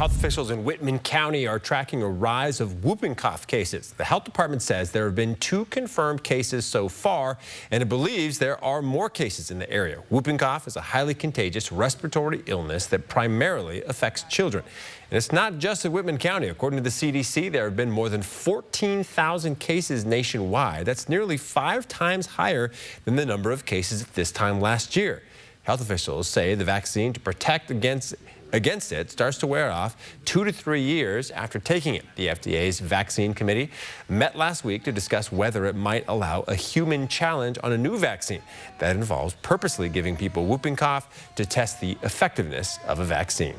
Health officials in Whitman County are tracking a rise of whooping cough cases. The health department says there have been 2 confirmed cases so far, and it believes there are more cases in the area. Whooping cough is a highly contagious respiratory illness that primarily affects children. And it's not just in Whitman County. According to the CDC, there have been more than 14,000 cases nationwide. That's nearly 5 times higher than the number of cases at this time last year. Health officials say the vaccine to protect against it starts to wear off 2 to 3 years after taking it. The FDA's vaccine committee met last week to discuss whether it might allow a human challenge on a new vaccine that involves purposely giving people whooping cough to test the effectiveness of a vaccine.